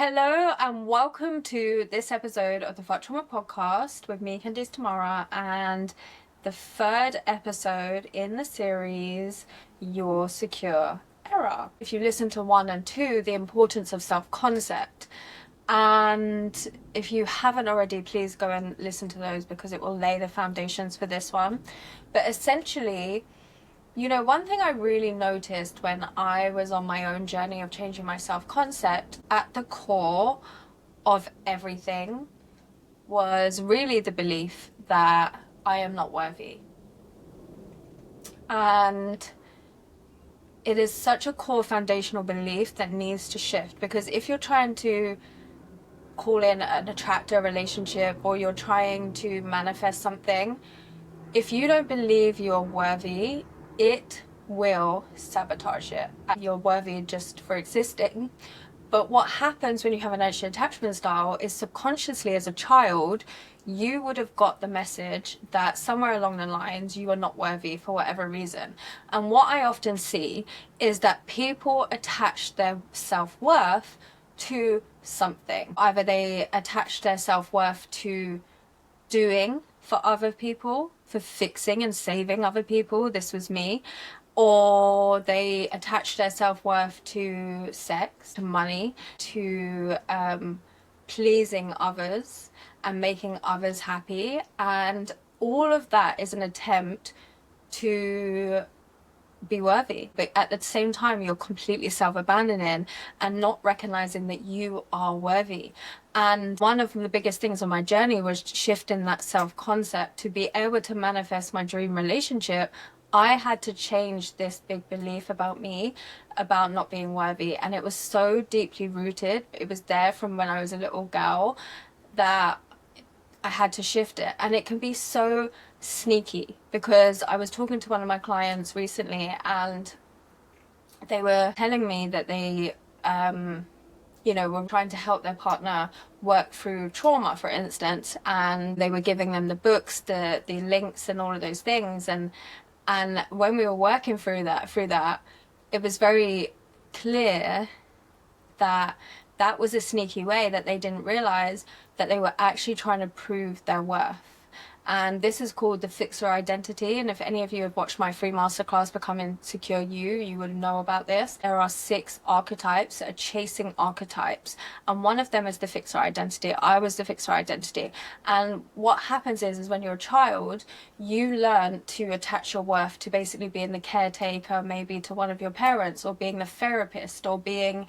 Hello and welcome to this episode of the Fuck Trauma podcast with me, Candice Tamara, and the third episode in the series, Your Secure Era. If you listen to 1 and 2, the importance of self-concept. And if you haven't already, please go and listen to those because it will lay the foundations for this one. But essentially, one thing I really noticed when I was on my own journey of changing my self-concept, at the core of everything was really the belief that I am not worthy. And it is such a core foundational belief that needs to shift, because if you're trying to call in an attractor relationship or you're trying to manifest something, if you don't believe you're worthy, it will sabotage it. You're worthy just for existing. But what happens when you have an anxious attachment style is subconsciously as a child, you would have got the message that somewhere along the lines you are not worthy for whatever reason. And what I often see is that people attach their self-worth to something. Either they attach their self-worth to doing for other people, for fixing and saving other people. This was me. Or they attach their self-worth to sex, to money, to pleasing others and making others happy. And all of that is an attempt to be worthy, but at the same time you're completely self-abandoning and not recognizing that you are worthy. And one of the biggest things on my journey was shifting that self-concept. To be able to manifest my dream relationship, I had to change this big belief about me, about not being worthy. And it was so deeply rooted, it was there from when I was a little girl, that I had to shift it. And it can be so sneaky, because I was talking to one of my clients recently and they were telling me that they were trying to help their partner work through trauma, for instance, and they were giving them the books, the links and all of those things. And when we were working through that, it was very clear that that was a sneaky way that they didn't realize that they were actually trying to prove their worth. And this is called the fixer identity. And if any of you have watched my free masterclass, Becoming Secure you would know about this. There are 6 archetypes, chasing archetypes. And one of them is the fixer identity. I was the fixer identity. And what happens is when you're a child, you learn to attach your worth to basically being the caretaker, maybe to one of your parents, or being the therapist, or being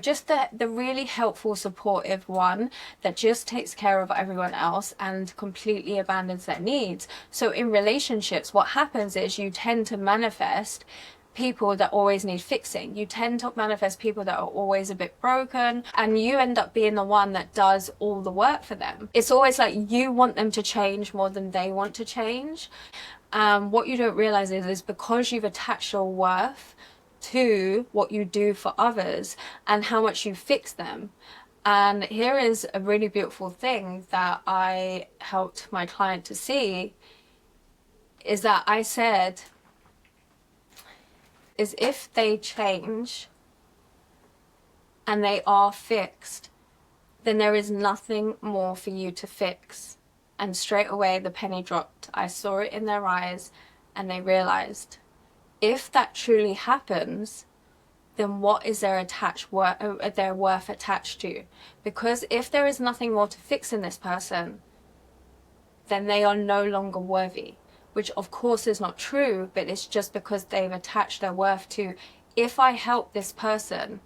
just the really helpful, supportive one that just takes care of everyone else and completely abandons their needs. So in relationships, what happens is you tend to manifest people that always need fixing. You tend to manifest people that are always a bit broken, and you end up being the one that does all the work for them. It's always like you want them to change more than they want to change. What you don't realize is because you've attached your worth to what you do for others and how much you fix them. And here is a really beautiful thing that I helped my client to see, is that I said, is if they change and they are fixed, then there is nothing more for you to fix. And straight away the penny dropped. I saw it in their eyes and they realized, if that truly happens, then what is their worth attached to? Because if there is nothing more to fix in this person, then they are no longer worthy, which of course is not true, but it's just because they've attached their worth to, if I help this person,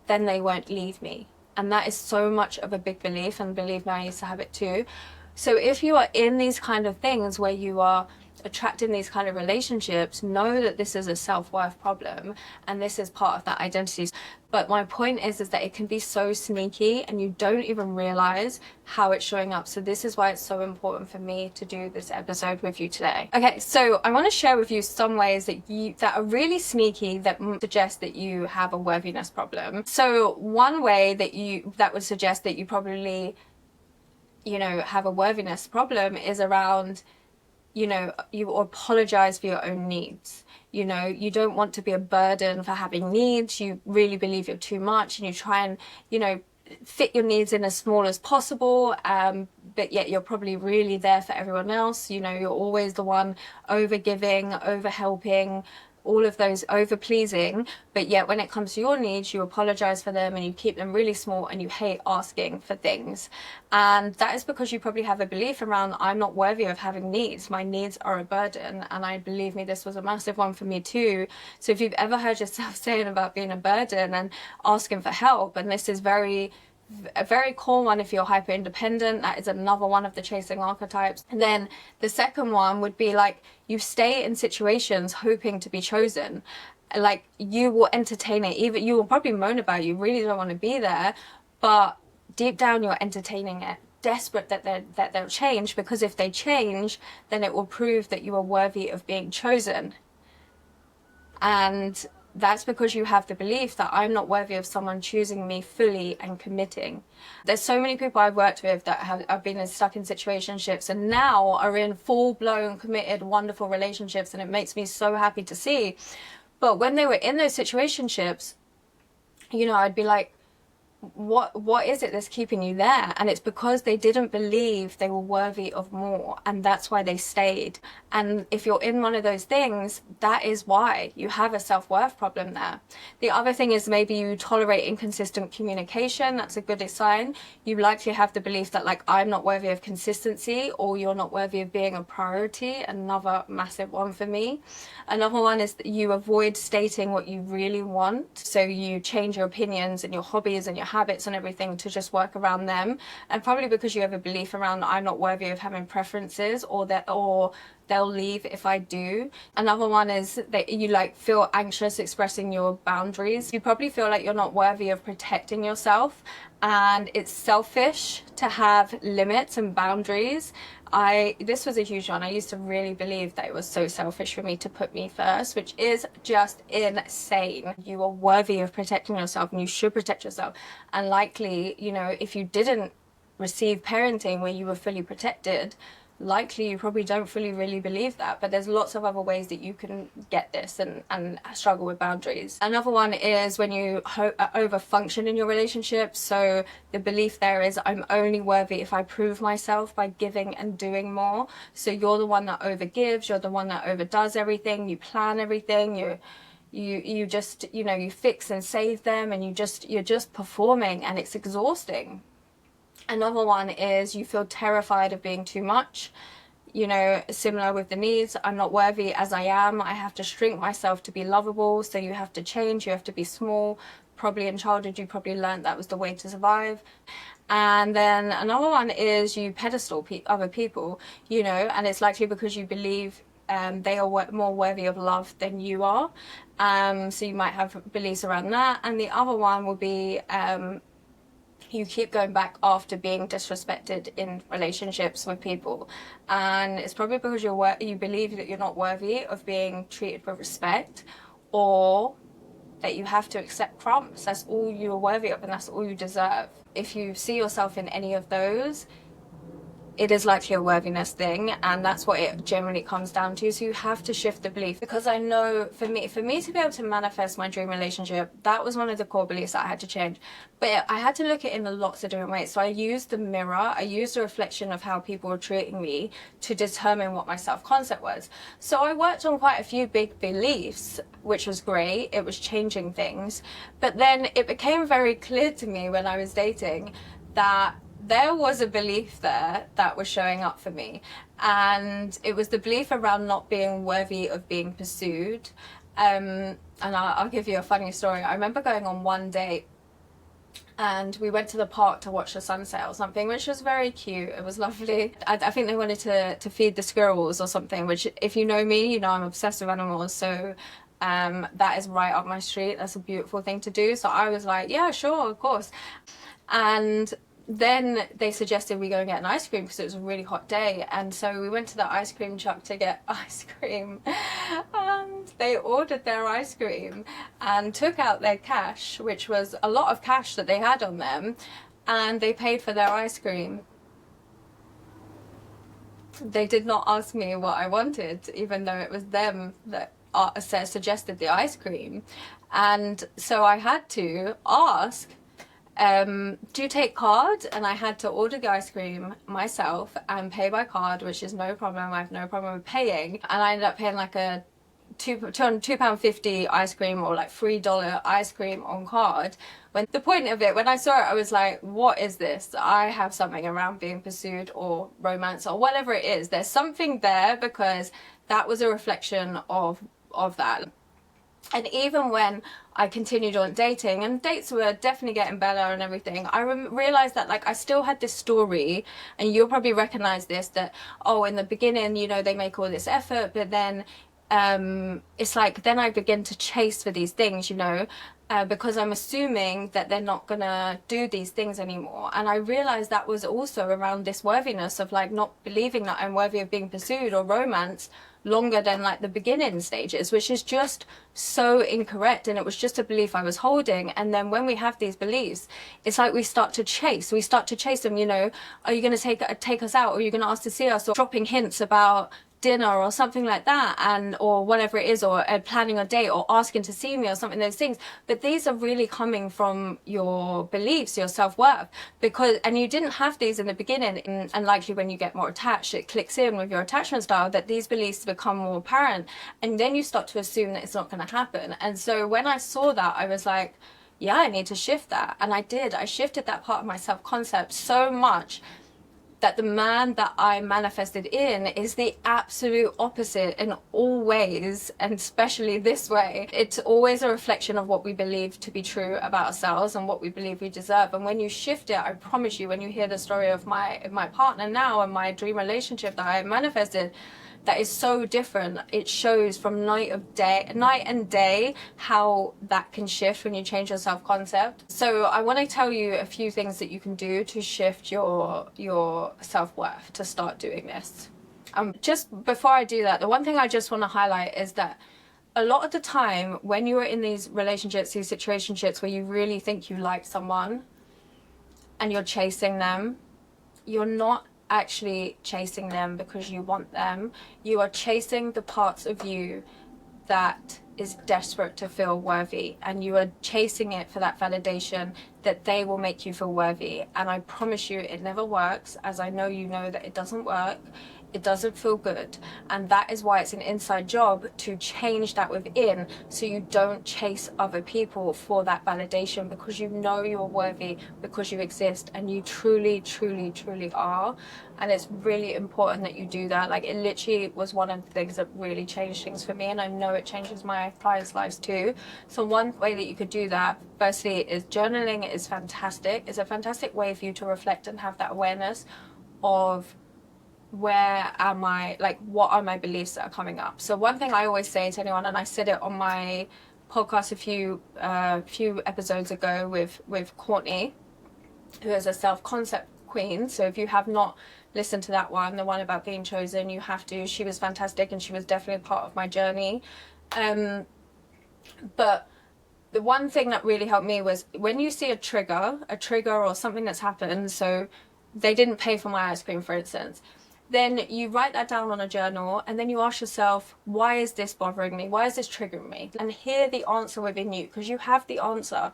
then they won't leave me. And that is so much of a big belief, and believe me, I used to have it too. So if you are in these kind of things where you are attracting these kind of relationships, know that this is a self-worth problem and this is part of that identity. But my point is that it can be so sneaky and you don't even realize how it's showing up. So this is why it's so important for me to do this episode with you today. Okay, so I want to share with you some ways that are really sneaky that suggest that you have a worthiness problem. So one way that would suggest that you probably have a worthiness problem is around, you apologize for your own needs. You don't want to be a burden for having needs. You really believe you're too much, and you try and, fit your needs in as small as possible, but yet you're probably really there for everyone else. You know, you're always the one over giving, over helping, all of those over pleasing, but yet when it comes to your needs, you apologize for them and you keep them really small and you hate asking for things. And that is because you probably have a belief around, I'm not worthy of having needs. My needs are a burden. And I believe me, this was a massive one for me too. So if you've ever heard yourself saying about being a burden and asking for help, and this is a very core one if you're hyper independent, that is another one of the chasing archetypes. And then the second one would be like, you stay in situations hoping to be chosen. Like, you will entertain it, even you will probably moan about it, you really don't want to be there, but deep down you're entertaining it, desperate that they'll change, because if they change, then it will prove that you are worthy of being chosen. And that's because you have the belief that I'm not worthy of someone choosing me fully and committing. There's so many people I've worked with that have been stuck in situationships and now are in full-blown, committed, wonderful relationships, and it makes me so happy to see. But when they were in those situationships, you know, I'd be like, what is it that's keeping you there? And it's because they didn't believe they were worthy of more, and that's why they stayed. And if you're in one of those things, that is why you have a self-worth problem there. The other thing is maybe you tolerate inconsistent communication. That's a good sign. You likely have the belief that, like, I'm not worthy of consistency, or you're not worthy of being a priority. Another massive one for me. Another one is that you avoid stating what you really want, so you change your opinions and your hobbies and your habits and everything to just work around them. And probably because you have a belief around, I'm not worthy of having preferences, or they'll leave if I do. Another one is that you like feel anxious expressing your boundaries. You probably feel like you're not worthy of protecting yourself, and it's selfish to have limits and boundaries. This was a huge one. I used to really believe that it was so selfish for me to put me first, which is just insane. You are worthy of protecting yourself, and you should protect yourself. And likely, you know, if you didn't receive parenting where you were fully protected, likely you probably don't fully really believe that. But there's lots of other ways that you can get this and struggle with boundaries. Another one is when you over function in your relationship. So the belief there is, I'm only worthy if I prove myself by giving and doing more. So you're the one that over gives, you're the one that overdoes everything, you plan everything, you just, you know, you fix and save them, and you're just performing, and it's exhausting. Another one is you feel terrified of being too much. You know, similar with the needs, I'm not worthy as I am. I have to shrink myself to be lovable. So you have to change, you have to be small. Probably in childhood, you probably learned that was the way to survive. And then another one is you pedestal other people, you know, and it's likely because you believe they are more worthy of love than you are. So you might have beliefs around that. And the other one will be you keep going back after being disrespected in relationships with people, and it's probably because you believe that you're not worthy of being treated with respect, or that you have to accept crumbs. That's all you're worthy of, and that's all you deserve. If you see yourself in any of those, it is likely a worthiness thing, and that's what it generally comes down to. So you have to shift the belief, because I know for me to be able to manifest my dream relationship, that was one of the core beliefs that I had to change. But I had to look at it in lots of different ways. So I used the mirror, I used a reflection of how people were treating me to determine what my self-concept was. So I worked on quite a few big beliefs, which was great. It was changing things. But then it became very clear to me when I was dating that there was a belief there that was showing up for me, and it was the belief around not being worthy of being pursued. And I'll give you a funny story. I remember going on one date, and we went to the park to watch the sunset or something, which was very cute. It was lovely. I think they wanted to feed the squirrels or something, which, if you know me, you know I'm obsessed with animals. So that is right up my street. That's a beautiful thing to do. So I was like, yeah, sure, of course. And then they suggested we go and get an ice cream because it was a really hot day. And so we went to the ice cream truck to get ice cream, and they ordered their ice cream and took out their cash, which was a lot of cash that they had on them, and they paid for their ice cream. They did not ask me what I wanted, even though it was them that suggested the ice cream. And so I had to ask, do take card, and I had to order the ice cream myself and pay by card, which is no problem. I have no problem with paying, and I ended up paying like a £2.50 ice cream, or like $3 ice cream on card. When the point of it, when I saw it, I was like, what is this? I have something around being pursued or romance or whatever it is. There's something there, because that was a reflection of that. And even when I continued on dating, and dates were definitely getting better and everything, I realized that like I still had this story, and you'll probably recognize this, that, oh, in the beginning, you know, they make all this effort, but then it's like, then I begin to chase for these things, you know, because I'm assuming that they're not gonna do these things anymore. And I realized that was also around this worthiness of like not believing that I'm worthy of being pursued or romance longer than like the beginning stages, which is just so incorrect. And it was just a belief I was holding. And then when we have these beliefs, it's like we start to chase them, you know. Are you going to take us out? Or are you going to ask to see us? Or dropping hints about dinner or something like that, and or whatever it is, or planning a date, or asking to see me or something, those things. But these are really coming from your beliefs, your self-worth, and you didn't have these in the beginning, and likely when you get more attached, it clicks in with your attachment style that these beliefs become more apparent, and then you start to assume that it's not going to happen. And so when I saw that, I was like, yeah, I need to shift that. And I did. I shifted that part of my self-concept so much that the man that I manifested in is the absolute opposite in all ways, and especially this way. It's always a reflection of what we believe to be true about ourselves and what we believe we deserve. And when you shift it, I promise you, when you hear the story of my partner now and my dream relationship that I manifested, that is so different. It shows from night and day how that can shift when you change your self-concept. So I want to tell you a few things that you can do to shift your self-worth to start doing this. Just before I do that, the one thing I just want to highlight is that a lot of the time when you are in these relationships, these situationships where you really think you like someone and you're chasing them, you're not actually chasing them because you want them. You are chasing the parts of you that is desperate to feel worthy, and you are chasing it for that validation that they will make you feel worthy. And I promise you, it never works, as I know you know that it doesn't work. It doesn't feel good, and that is why it's an inside job to change that within, so you don't chase other people for that validation, because you know you're worthy, because you exist, and you truly are. And it's really important that you do that. Like, it literally was one of the things that really changed things for me, and I know it changes my clients' lives too. So one way that you could do that, firstly, is journaling is fantastic. It's a fantastic way for you to reflect and have that awareness of, where am I, like, what are my beliefs that are coming up. So one thing I always say to anyone, and I said it on my podcast a few episodes ago with Courtney, who is a self-concept queen. So if you have not listened to that one, the one about being chosen, you have to. She was fantastic, and she was definitely a part of my journey. But the one thing that really helped me was, when you see a trigger or something that's happened, so they didn't pay for my ice cream, for instance, then you write that down on a journal, and then you ask yourself, why is this bothering me? Why is this triggering me? And hear the answer within you, because you have the answer.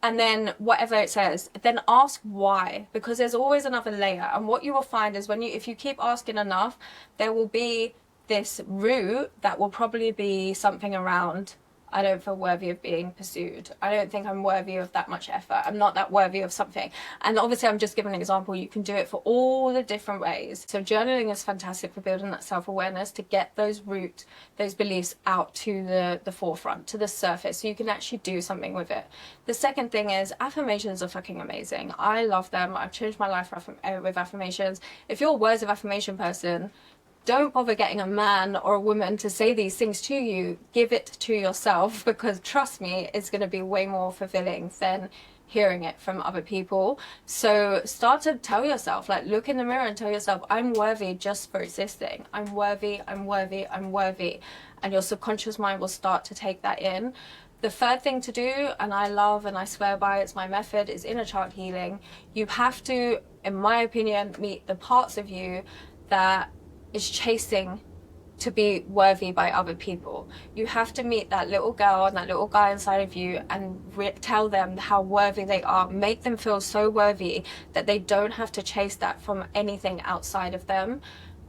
And then whatever it says, then ask why, because there's always another layer. And what you will find is, if you keep asking enough, there will be this root that will probably be something around, I don't feel worthy of being pursued. I don't think I'm worthy of that much effort. I'm not that worthy of something. And obviously, I'm just giving an example. You can do it for all the different ways. So journaling is fantastic for building that self-awareness, to get those beliefs out to the forefront, to the surface, so you can actually do something with it. The second thing is, affirmations are fucking amazing. I love them. I've changed my life with affirmations. If you're a words of affirmation person, don't bother getting a man or a woman to say these things to you. Give it to yourself, because trust me, it's going to be way more fulfilling than hearing it from other people. So start to tell yourself, like, look in the mirror and tell yourself, I'm worthy just for existing. I'm worthy, I'm worthy, I'm worthy. And your subconscious mind will start to take that in. The third thing to do, and I love and I swear by, it's my method, is inner child healing. You have to, in my opinion, meet the parts of you that is chasing to be worthy by other people. You have to meet that little girl and that little guy inside of you and tell them how worthy they are. Make them feel so worthy that they don't have to chase that from anything outside of them.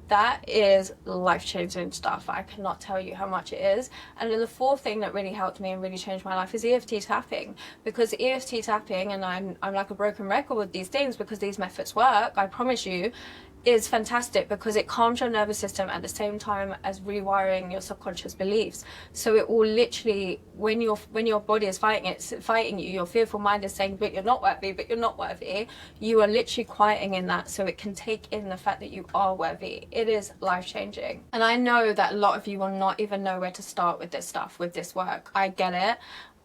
That is life-changing stuff. I cannot tell you how much it is. And then the fourth thing that really helped me and really changed my life is EFT tapping. Because EFT tapping, and I'm like a broken record with these things because these methods work, I promise you, is fantastic because it calms your nervous system at the same time as rewiring your subconscious beliefs. So it will literally, when your body is fighting you, your fearful mind is saying, but you're not worthy, but you're not worthy, you are literally quieting in that so it can take in the fact that you are worthy. It is life-changing. And I know that a lot of you will not even know where to start with this stuff, with this work. I get it.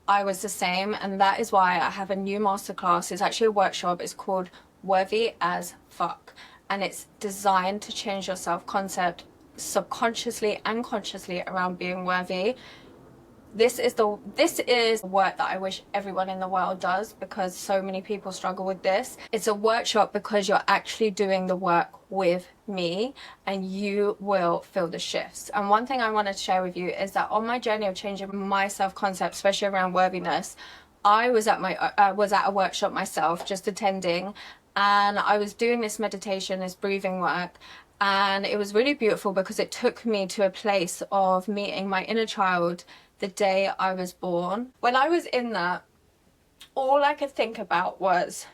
I was the same, and that is why I have a new masterclass. It's actually a workshop. It's called Worthy as Fuck. And it's designed to change your self-concept subconsciously and consciously around being worthy. This is work that I wish everyone in the world does because so many people struggle with this. It's a workshop because you're actually doing the work with me and you will feel the shifts. And one thing I want to share with you is that on my journey of changing my self-concept, especially around worthiness, I was at a workshop myself, just attending, and I was doing this meditation, this breathing work, and it was really beautiful because it took me to a place of meeting my inner child the day I was born. When I was in that, all I could think about was,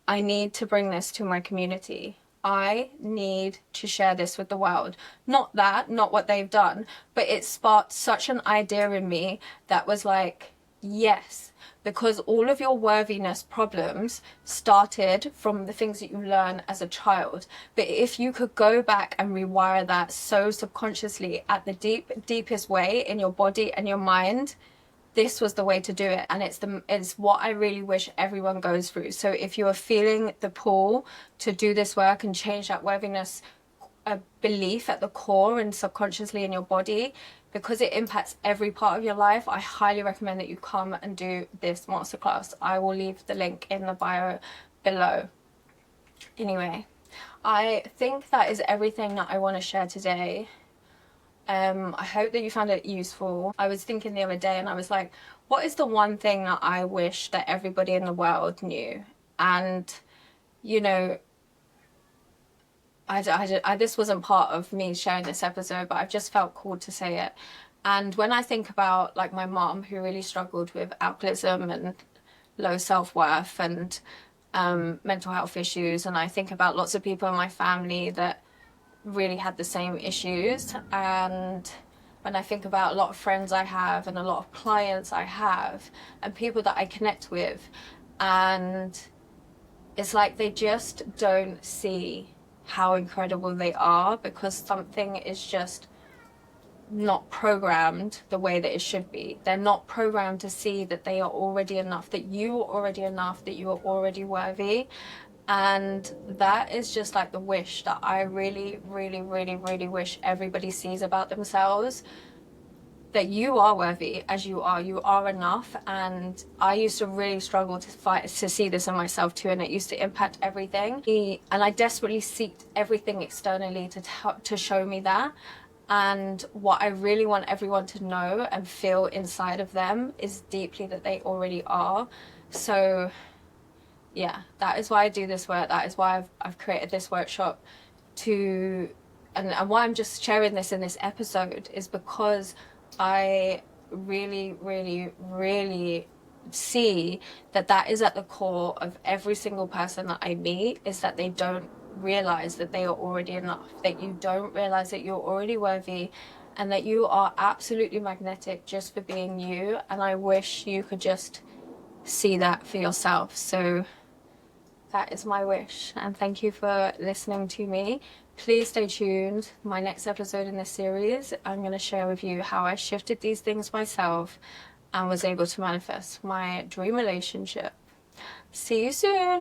I need to bring this to my community. I need to share this with the world. Not what they've done, but it sparked such an idea in me that was like, yes, because all of your worthiness problems started from the things that you learn as a child. But if you could go back and rewire that so subconsciously at the deepest way in your body and your mind, this was the way to do it. And it's what I really wish everyone goes through. So if you are feeling the pull to do this work and change that worthiness belief at the core and subconsciously in your body, because it impacts every part of your life, I highly recommend that you come and do this masterclass. I will leave the link in the bio below. Anyway, I think that is everything that I want to share today. I hope that you found it useful. I was thinking the other day and I was like, what is the one thing that I wish that everybody in the world knew? And, you know, this wasn't part of me sharing this episode, but I've just felt called to say it. And when I think about like my mom, who really struggled with alcoholism and low self-worth and mental health issues, and I think about lots of people in my family that really had the same issues, and when I think about a lot of friends I have and a lot of clients I have and people that I connect with, and it's like they just don't see how incredible they are because something is just not programmed the way that it should be. They're not programmed to see that they are already enough, that you are already enough, that you are already worthy. And that is just like the wish that I really, really, really, really wish everybody sees about themselves. That you are worthy as you are enough. And I used to really struggle to see this in myself too, and it used to impact everything. And I desperately sought everything externally to show me that. And what I really want everyone to know and feel inside of them is deeply that they already are. So yeah, that is why I do this work. That is why I've created this workshop and why I'm just sharing this in this episode is because I really, really, really see that is at the core of every single person that I meet, is that they don't realize that they are already enough, that you don't realize that you're already worthy, and that you are absolutely magnetic just for being you. And I wish you could just see that for yourself. So that is my wish, and thank you for listening to me. Please stay tuned. My next episode in this series, I'm going to share with you how I shifted these things myself and was able to manifest my dream relationship. See you soon.